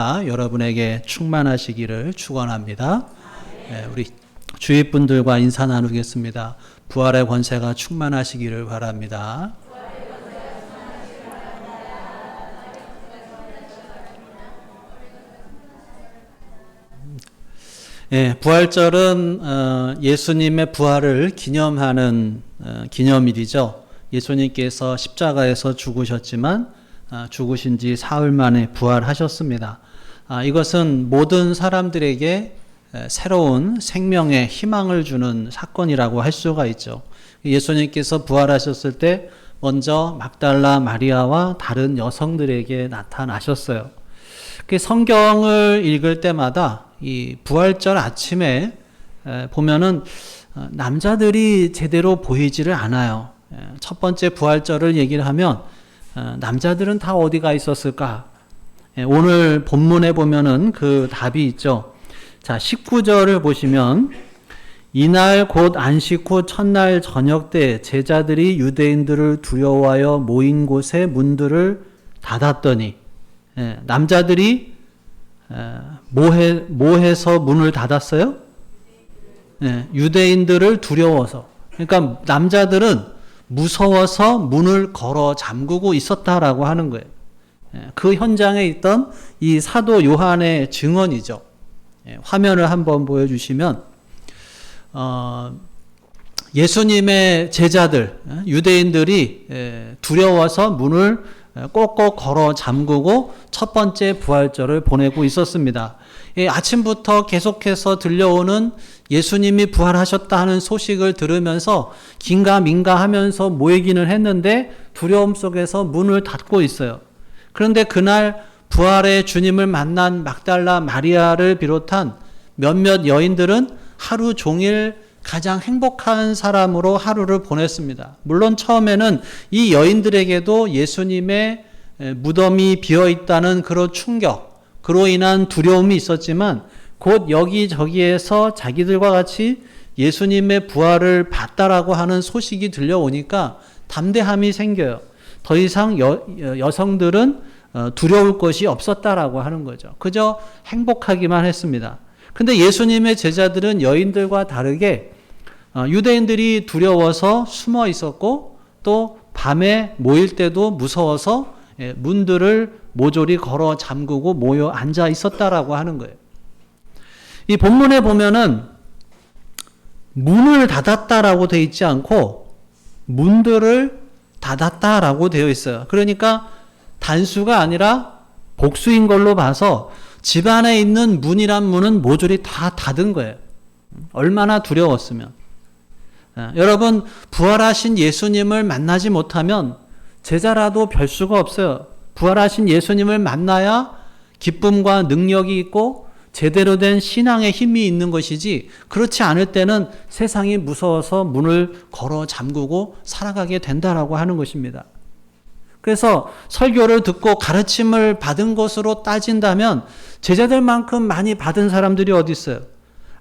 여러분에게 충만하시기를 축원합니다. 우리 주위 분들과 인사 나누겠습니다. 부활의 권세가 충만하시기를 바랍니다. 부활절은 예수님의 부활을 기념하는 기념일이죠. 예수님께서 십자가에서 죽으셨지만 죽으신 지 사흘 만에 부활하셨습니다. 이것은 모든 사람들에게 새로운 생명의 희망을 주는 사건이라고 할 수가 있죠. 예수님께서 부활하셨을 때 먼저 막달라 마리아와 다른 여성들에게 나타나셨어요. 성경을 읽을 때마다 이 부활절 아침에 보면은 남자들이 제대로 보이지를 않아요. 첫 번째 부활절을 얘기를 하면 남자들은 다 어디가 있었을까? 오늘 본문에 보면은 그 답이 있죠. 자, 19절을 보시면 이날 곧 안식 후 첫날 저녁 때 제자들이 유대인들을 두려워하여 모인 곳에 문들을 닫았더니 남자들이 뭐해서 문을 닫았어요? 유대인들을 두려워서. 그러니까 남자들은 무서워서 문을 걸어 잠그고 있었다라고 하는 거예요. 그 현장에 있던 이 사도 요한의 증언이죠. 화면을 한번 보여주시면 예수님의 제자들, 유대인들이 두려워서 문을 꼭꼭 걸어 잠그고 첫 번째 부활절을 보내고 있었습니다. 아침부터 계속해서 들려오는 예수님이 부활하셨다 하는 소식을 들으면서 긴가민가 하면서 모이기는 했는데 두려움 속에서 문을 닫고 있어요. 그런데 그날 부활의 주님을 만난 막달라 마리아를 비롯한 몇몇 여인들은 하루 종일 가장 행복한 사람으로 하루를 보냈습니다. 물론 처음에는 이 여인들에게도 예수님의 무덤이 비어있다는 그런 충격, 그로 인한 두려움이 있었지만 곧 여기저기에서 자기들과 같이 예수님의 부활을 봤다라고 하는 소식이 들려오니까 담대함이 생겨요. 더 이상 여성들은 두려울 것이 없었다라고 하는 거죠. 그저 행복하기만 했습니다. 근데 예수님의 제자들은 여인들과 다르게 유대인들이 두려워서 숨어 있었고 또 밤에 모일 때도 무서워서 문들을 모조리 걸어 잠그고 모여 앉아 있었다라고 하는 거예요. 이 본문에 보면은 문을 닫았다라고 되어 있지 않고 문들을 닫았다라고 되어 있어요. 그러니까 단수가 아니라 복수인 걸로 봐서 집 안에 있는 문이란 문은 모조리 다 닫은 거예요. 얼마나 두려웠으면. 여러분, 부활하신 예수님을 만나지 못하면 제자라도 별 수가 없어요. 부활하신 예수님을 만나야 기쁨과 능력이 있고 제대로 된 신앙의 힘이 있는 것이지, 그렇지 않을 때는 세상이 무서워서 문을 걸어 잠그고 살아가게 된다라고 하는 것입니다. 그래서 설교를 듣고 가르침을 받은 것으로 따진다면 제자들만큼 많이 받은 사람들이 어디 있어요?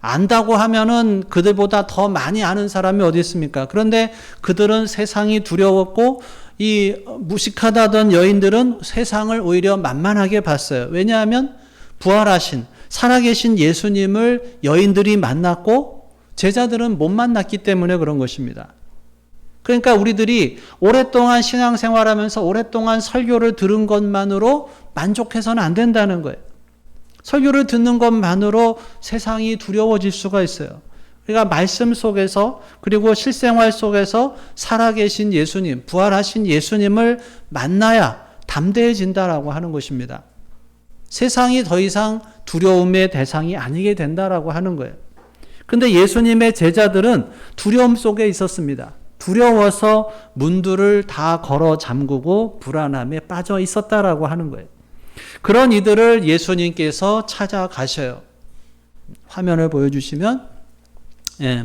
안다고 하면은 그들보다 더 많이 아는 사람이 어디 있습니까? 그런데 그들은 세상이 두려웠고 이 무식하다던 여인들은 세상을 오히려 만만하게 봤어요. 왜냐하면 부활하신 살아계신 예수님을 여인들이 만났고 제자들은 못 만났기 때문에 그런 것입니다. 그러니까 우리들이 오랫동안 신앙생활하면서 오랫동안 설교를 들은 것만으로 만족해서는 안 된다는 거예요. 설교를 듣는 것만으로 세상이 두려워질 수가 있어요. 그러니까 말씀 속에서 그리고 실생활 속에서 살아계신 예수님, 부활하신 예수님을 만나야 담대해진다라고 하는 것입니다. 세상이 더 이상 두려움의 대상이 아니게 된다라고 하는 거예요. 그런데 예수님의 제자들은 두려움 속에 있었습니다. 두려워서 문들을 다 걸어 잠그고 불안함에 빠져 있었다라고 하는 거예요. 그런 이들을 예수님께서 찾아가셔요. 화면을 보여주시면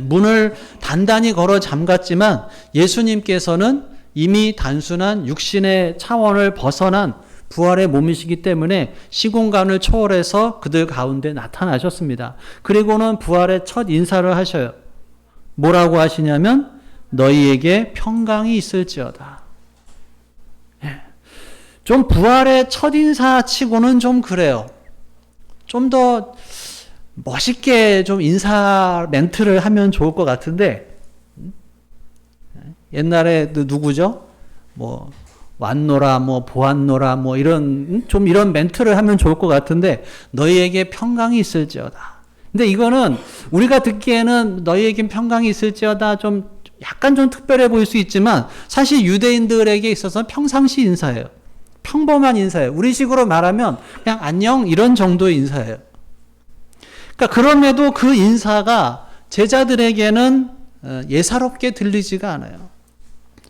문을 단단히 걸어 잠갔지만 예수님께서는 이미 단순한 육신의 차원을 벗어난 부활의 몸이시기 때문에 시공간을 초월해서 그들 가운데 나타나셨습니다. 그리고는 부활의 첫 인사를 하셔요. 뭐라고 하시냐면 너희에게 평강이 있을지어다. 좀 부활의 첫인사 치고는 좀 그래요. 좀 더 멋있게 좀 인사 멘트를 하면 좋을 것 같은데, 옛날에 누구죠? 뭐 왔노라, 뭐 보았노라, 뭐 이런 좀 이런 멘트를 하면 좋을 것 같은데, 너희에게 평강이 있을지어다. 근데 이거는 우리가 듣기에는 너희에게 평강이 있을지어다 좀 약간 좀 특별해 보일 수 있지만, 사실 유대인들에게 있어서 평상시 인사예요. 평범한 인사예요. 우리식으로 말하면 그냥 안녕 이런 정도의 인사예요. 그러니까 그럼에도 그 인사가 제자들에게는 예사롭게 들리지가 않아요.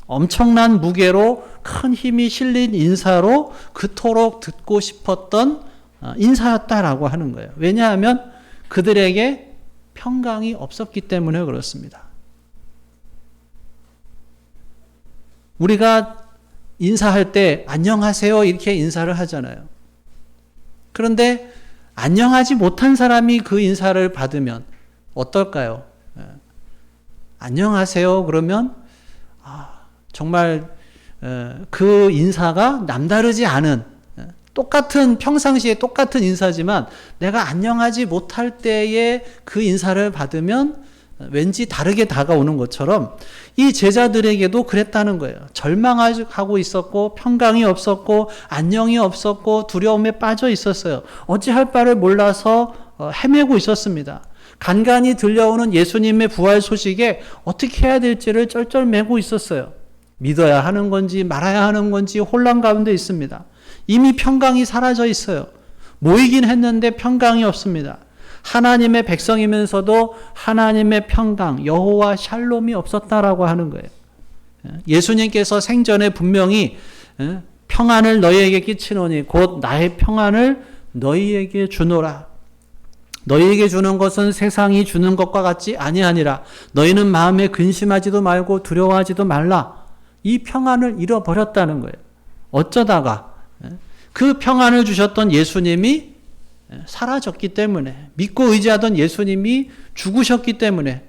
엄청난 무게로 큰 힘이 실린 인사로 그토록 듣고 싶었던 인사였다라고 하는 거예요. 왜냐하면 그들에게 평강이 없었기 때문에 그렇습니다. 우리가 인사할 때 안녕하세요 이렇게 인사를 하잖아요. 그런데 안녕하지 못한 사람이 그 인사를 받으면 어떨까요? 안녕하세요 그러면 정말 그 인사가 남다르지 않은 똑같은 평상시에 똑같은 인사지만 내가 안녕하지 못할 때에 그 인사를 받으면 왠지 다르게 다가오는 것처럼 이 제자들에게도 그랬다는 거예요. 절망하고 있었고 평강이 없었고 안녕이 없었고 두려움에 빠져 있었어요. 어찌할 바를 몰라서 헤매고 있었습니다. 간간히 들려오는 예수님의 부활 소식에 어떻게 해야 될지를 쩔쩔매고 있었어요. 믿어야 하는 건지 말아야 하는 건지 혼란 가운데 있습니다. 이미 평강이 사라져 있어요. 모이긴 했는데 평강이 없습니다. 하나님의 백성이면서도 하나님의 평강, 여호와 샬롬이 없었다라고 하는 거예요. 예수님께서 생전에 분명히 평안을 너희에게 끼치노니 곧 나의 평안을 너희에게 주노라. 너희에게 주는 것은 세상이 주는 것과 같지 아니하니라. 너희는 마음에 근심하지도 말고 두려워하지도 말라. 이 평안을 잃어버렸다는 거예요. 어쩌다가 그 평안을 주셨던 예수님이 사라졌기 때문에, 믿고 의지하던 예수님이 죽으셨기 때문에,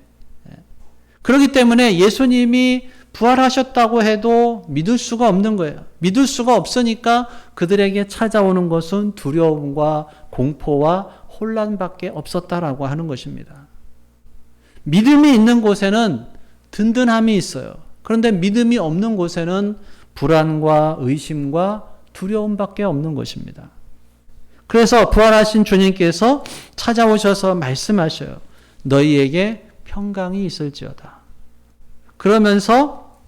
그렇기 때문에 예수님이 부활하셨다고 해도 믿을 수가 없는 거예요. 믿을 수가 없으니까 그들에게 찾아오는 것은 두려움과 공포와 혼란밖에 없었다라고 하는 것입니다. 믿음이 있는 곳에는 든든함이 있어요. 그런데 믿음이 없는 곳에는 불안과 의심과 두려움밖에 없는 것입니다. 그래서 부활하신 주님께서 찾아오셔서 말씀하셔요. 너희에게 평강이 있을지어다. 그러면서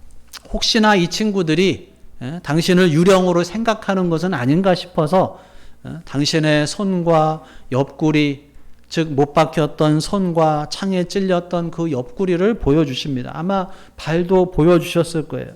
혹시나 이 친구들이 당신을 유령으로 생각하는 것은 아닌가 싶어서 당신의 손과 옆구리, 즉 못 박혔던 손과 창에 찔렸던 그 옆구리를 보여주십니다. 아마 발도 보여주셨을 거예요.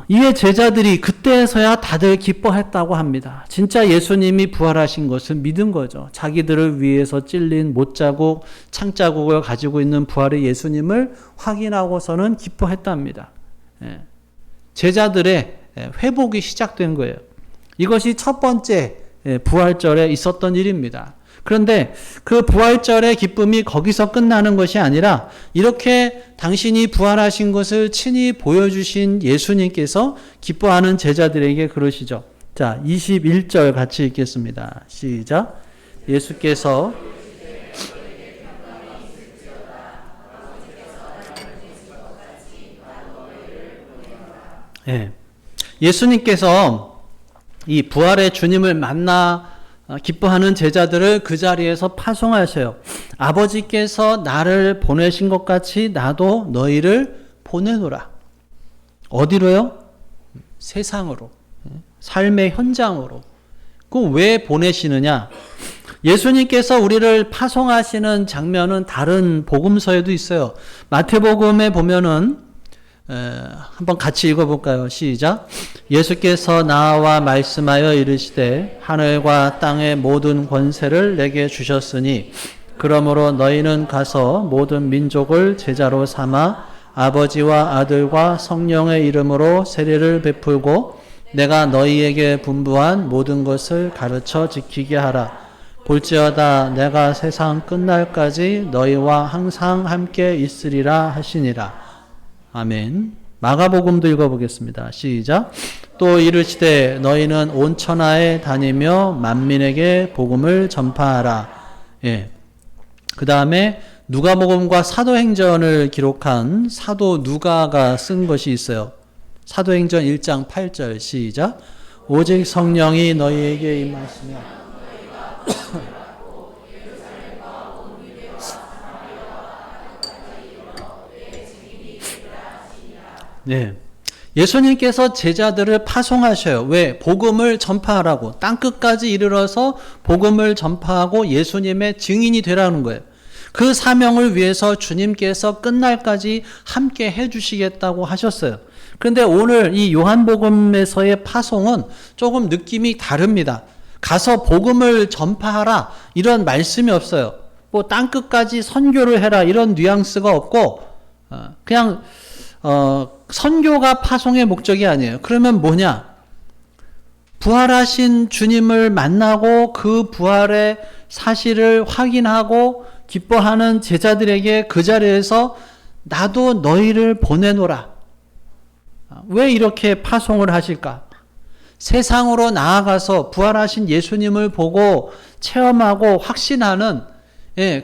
이에 제자들이 그때서야 다들 기뻐했다고 합니다. 진짜 예수님이 부활하신 것을 믿은 거죠. 자기들을 위해서 찔린 못자국, 창자국을 가지고 있는 부활의 예수님을 확인하고서는 기뻐했답니다. 제자들의 회복이 시작된 거예요. 이것이 첫 번째 부활절에 있었던 일입니다. 그런데 그 부활절의 기쁨이 거기서 끝나는 것이 아니라 이렇게 당신이 부활하신 것을 친히 보여주신 예수님께서 기뻐하는 제자들에게 그러시죠. 자, 21절 같이 읽겠습니다. 시작. 예수께서 예수님께서 이 부활의 주님을 만나 기뻐하는 제자들을 그 자리에서 파송하셔요. 아버지께서 나를 보내신 것 같이 나도 너희를 보내노라. 어디로요? 세상으로. 삶의 현장으로. 그 왜 보내시느냐? 예수님께서 우리를 파송하시는 장면은 다른 복음서에도 있어요. 마태복음에 보면은 한번 같이 읽어볼까요? 시작. 예수께서 나와 말씀하여 이르시되 하늘과 땅의 모든 권세를 내게 주셨으니 그러므로 너희는 가서 모든 민족을 제자로 삼아 아버지와 아들과 성령의 이름으로 세례를 베풀고 내가 너희에게 분부한 모든 것을 가르쳐 지키게 하라. 볼지어다 내가 세상 끝날까지 너희와 항상 함께 있으리라 하시니라. 아멘. 마가복음도 읽어보겠습니다. 시작. 또 이르시되 너희는 온 천하에 다니며 만민에게 복음을 전파하라. 예. 그 다음에 누가복음과 사도행전을 기록한 사도 누가가 쓴 것이 있어요. 사도행전 1장 8절 시작. 오직 성령이 너희에게 임하시며 네. 예수님께서 제자들을 파송하셔요. 왜? 복음을 전파하라고. 땅끝까지 이르러서 복음을 전파하고 예수님의 증인이 되라는 거예요. 그 사명을 위해서 주님께서 끝날까지 함께 해주시겠다고 하셨어요. 그런데 오늘 이 요한복음에서의 파송은 조금 느낌이 다릅니다. 가서 복음을 전파하라 이런 말씀이 없어요. 뭐 땅끝까지 선교를 해라 이런 뉘앙스가 없고 그냥 선교가 파송의 목적이 아니에요. 그러면 뭐냐? 부활하신 주님을 만나고 그 부활의 사실을 확인하고 기뻐하는 제자들에게 그 자리에서 나도 너희를 보내노라. 왜 이렇게 파송을 하실까? 세상으로 나아가서 부활하신 예수님을 보고 체험하고 확신하는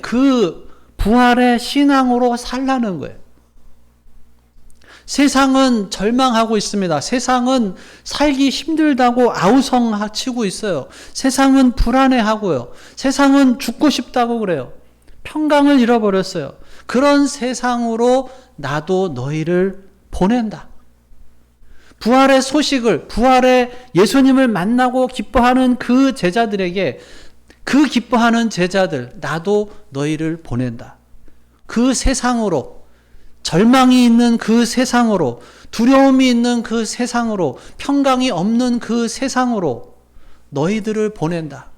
그 부활의 신앙으로 살라는 거예요. 세상은 절망하고 있습니다. 세상은 살기 힘들다고 아우성치고 있어요. 세상은 불안해하고요. 세상은 죽고 싶다고 그래요. 평강을 잃어버렸어요. 그런 세상으로 나도 너희를 보낸다. 부활의 소식을, 부활의 예수님을 만나고 기뻐하는 그 제자들에게 그 기뻐하는 제자들, 나도 너희를 보낸다. 그 세상으로 절망이 있는 그 세상으로, 두려움이 있는 그 세상으로, 평강이 없는 그 세상으로 너희들을 보낸다.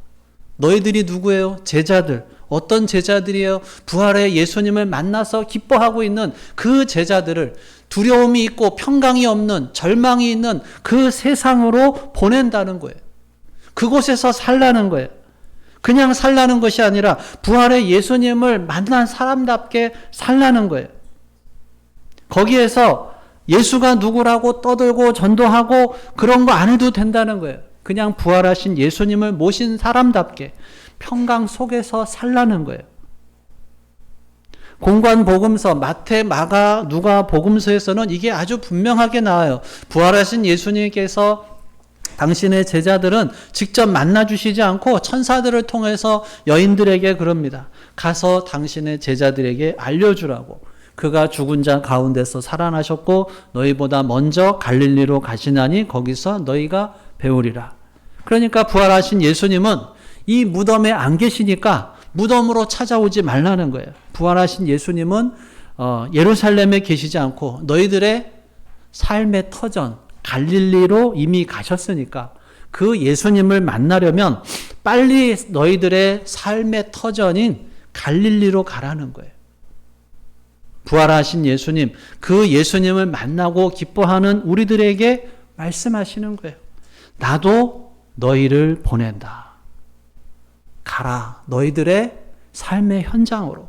너희들이 누구예요? 제자들. 어떤 제자들이에요? 부활의 예수님을 만나서 기뻐하고 있는 그 제자들을 두려움이 있고 평강이 없는, 절망이 있는 그 세상으로 보낸다는 거예요. 그곳에서 살라는 거예요. 그냥 살라는 것이 아니라 부활의 예수님을 만난 사람답게 살라는 거예요. 거기에서 예수가 누구라고 떠들고 전도하고 그런 거 안 해도 된다는 거예요. 그냥 부활하신 예수님을 모신 사람답게 평강 속에서 살라는 거예요. 공관 복음서, 마태, 마가, 누가 복음서에서는 이게 아주 분명하게 나와요. 부활하신 예수님께서 당신의 제자들은 직접 만나 주시지 않고 천사들을 통해서 여인들에게 그럽니다. 가서 당신의 제자들에게 알려주라고. 그가 죽은 자 가운데서 살아나셨고 너희보다 먼저 갈릴리로 가시나니 거기서 너희가 배우리라. 그러니까 부활하신 예수님은 이 무덤에 안 계시니까 무덤으로 찾아오지 말라는 거예요. 부활하신 예수님은 예루살렘에 계시지 않고 너희들의 삶의 터전 갈릴리로 이미 가셨으니까 그 예수님을 만나려면 빨리 너희들의 삶의 터전인 갈릴리로 가라는 거예요. 부활하신 예수님, 그 예수님을 만나고 기뻐하는 우리들에게 말씀하시는 거예요. 나도 너희를 보낸다. 가라. 너희들의 삶의 현장으로.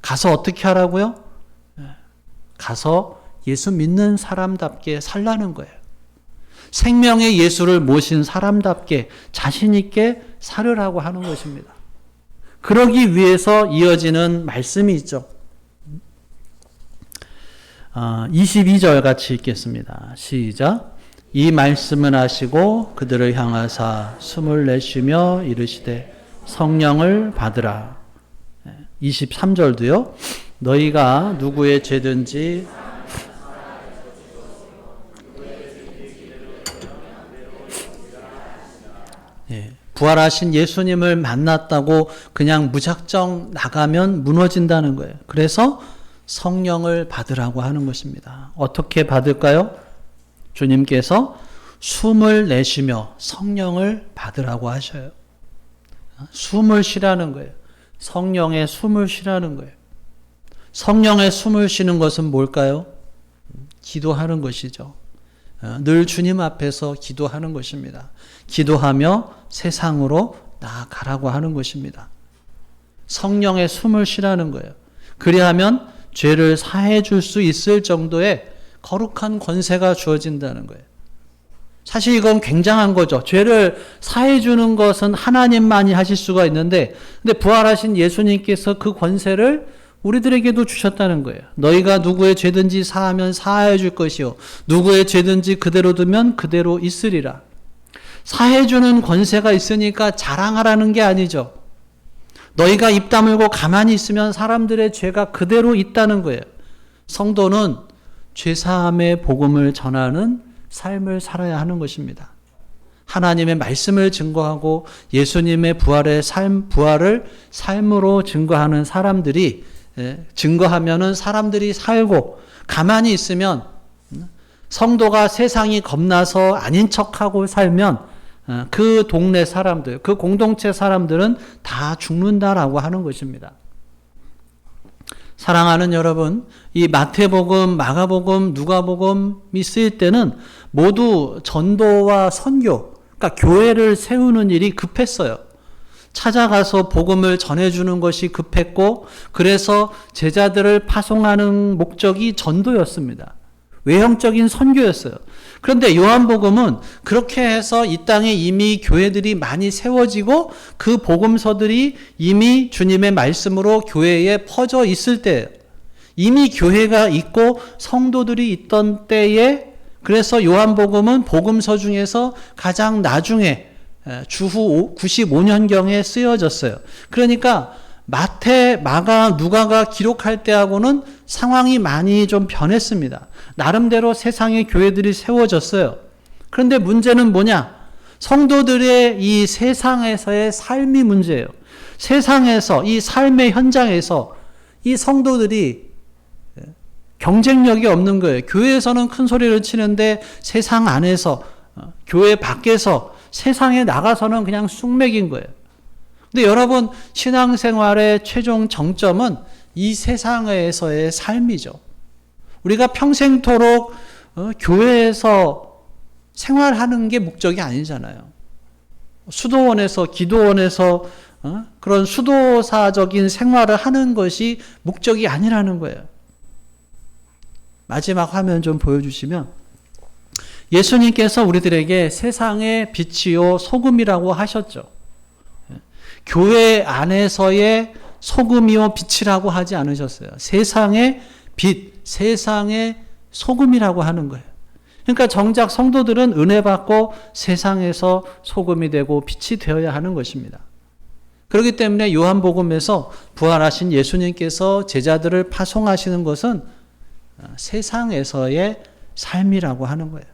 가서 어떻게 하라고요? 가서 예수 믿는 사람답게 살라는 거예요. 생명의 예수를 모신 사람답게 자신 있게 살으라고 하는 것입니다. 그러기 위해서 이어지는 말씀이 있죠. 22절 같이 읽겠습니다. 시작. 이 말씀을 하시고 그들을 향하사 숨을 내쉬며 이르시되 성령을 받으라. 23절도요. 너희가 누구의 죄든지 부활하신 예수님을 만났다고 그냥 무작정 나가면 무너진다는 거예요. 그래서 성령을 받으라고 하는 것입니다. 어떻게 받을까요? 주님께서 숨을 내쉬며 성령을 받으라고 하셔요. 숨을 쉬라는 거예요. 성령의 숨을 쉬라는 거예요. 성령의 숨을 쉬는 것은 뭘까요? 기도하는 것이죠. 늘 주님 앞에서 기도하는 것입니다. 기도하며 세상으로 나아가라고 하는 것입니다. 성령의 숨을 쉬라는 거예요. 그리하면 죄를 사해 줄 수 있을 정도의 거룩한 권세가 주어진다는 거예요. 사실 이건 굉장한 거죠. 죄를 사해 주는 것은 하나님만이 하실 수가 있는데, 근데 부활하신 예수님께서 그 권세를 우리들에게도 주셨다는 거예요. 너희가 누구의 죄든지 사하면 사하여 줄 것이요, 누구의 죄든지 그대로 두면 그대로 있으리라. 사해 주는 권세가 있으니까 자랑하라는 게 아니죠. 너희가 입 다물고 가만히 있으면 사람들의 죄가 그대로 있다는 거예요. 성도는 죄사함의 복음을 전하는 삶을 살아야 하는 것입니다. 하나님의 말씀을 증거하고 예수님의 부활을 삶으로 증거하는 사람들이, 증거하면은 사람들이 살고, 가만히 있으면, 성도가 세상이 겁나서 아닌 척하고 살면 그 동네 사람들, 그 공동체 사람들은 다 죽는다라고 하는 것입니다. 사랑하는 여러분, 이 마태복음, 마가복음, 누가복음이 쓰일 때는 모두 전도와 선교, 그러니까 교회를 세우는 일이 급했어요. 찾아가서 복음을 전해주는 것이 급했고, 그래서 제자들을 파송하는 목적이 전도였습니다. 외형적인 선교였어요. 그런데 요한복음은 그렇게 해서 이 땅에 이미 교회들이 많이 세워지고 그 복음서들이 이미 주님의 말씀으로 교회에 퍼져 있을 때예요. 이미 교회가 있고 성도들이 있던 때에, 그래서 요한복음은 복음서 중에서 가장 나중에 주후 95년경에 쓰여졌어요. 그러니까 마태, 마가, 누가가 기록할 때하고는 상황이 많이 좀 변했습니다. 나름대로 세상의 교회들이 세워졌어요. 그런데 문제는 뭐냐? 성도들의 이 세상에서의 삶이 문제예요. 세상에서, 이 삶의 현장에서 이 성도들이 경쟁력이 없는 거예요. 교회에서는 큰 소리를 치는데 세상 안에서, 교회 밖에서, 세상에 나가서는 그냥 쑥맥인 거예요. 근데 여러분, 신앙생활의 최종 정점은 이 세상에서의 삶이죠. 우리가 평생토록 교회에서 생활하는 게 목적이 아니잖아요. 수도원에서, 기도원에서 그런 수도사적인 생활을 하는 것이 목적이 아니라는 거예요. 마지막 화면 좀 보여주시면, 예수님께서 우리들에게 세상의 빛이요 소금이라고 하셨죠. 교회 안에서의 소금이요 빛이라고 하지 않으셨어요. 세상의 빛, 세상의 소금이라고 하는 거예요. 그러니까 정작 성도들은 은혜 받고 세상에서 소금이 되고 빛이 되어야 하는 것입니다. 그렇기 때문에 요한복음에서 부활하신 예수님께서 제자들을 파송하시는 것은 세상에서의 삶이라고 하는 거예요.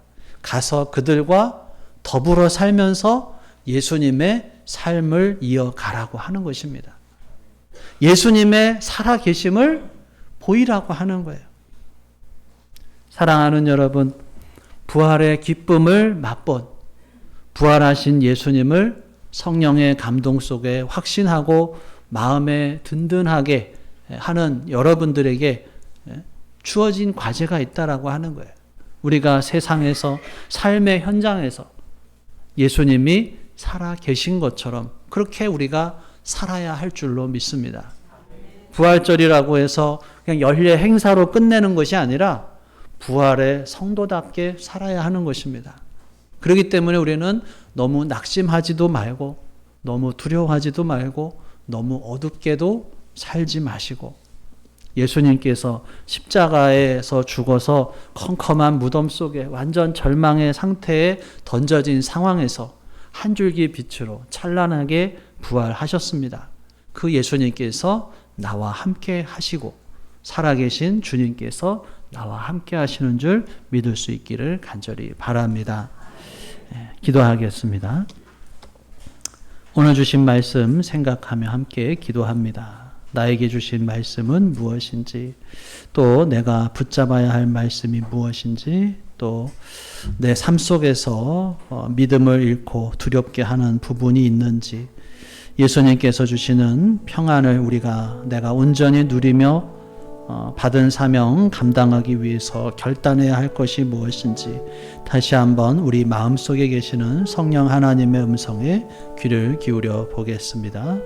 가서 그들과 더불어 살면서 예수님의 삶을 이어가라고 하는 것입니다. 예수님의 살아계심을 보이라고 하는 거예요. 사랑하는 여러분, 부활의 기쁨을 맛본 부활하신 예수님을 성령의 감동 속에 확신하고 마음에 든든하게 하는 여러분들에게 주어진 과제가 있다라고 하는 거예요. 우리가 세상에서, 삶의 현장에서 예수님이 살아 계신 것처럼 그렇게 우리가 살아야 할 줄로 믿습니다. 부활절이라고 해서 그냥 연례 행사로 끝내는 것이 아니라 부활의 성도답게 살아야 하는 것입니다. 그렇기 때문에 우리는 너무 낙심하지도 말고, 너무 두려워하지도 말고, 너무 어둡게도 살지 마시고, 예수님께서 십자가에서 죽어서 컴컴한 무덤 속에 완전 절망의 상태에 던져진 상황에서 한 줄기 빛으로 찬란하게 부활하셨습니다. 그 예수님께서 나와 함께 하시고 살아계신 주님께서 나와 함께 하시는 줄 믿을 수 있기를 간절히 바랍니다. 기도하겠습니다. 오늘 주신 말씀 생각하며 함께 기도합니다. 나에게 주신 말씀은 무엇인지, 또 내가 붙잡아야 할 말씀이 무엇인지, 또 내 삶 속에서 믿음을 잃고 두렵게 하는 부분이 있는지, 예수님께서 주시는 평안을 내가 온전히 누리며 받은 사명 감당하기 위해서 결단해야 할 것이 무엇인지 다시 한번 우리 마음속에 계시는 성령 하나님의 음성에 귀를 기울여 보겠습니다.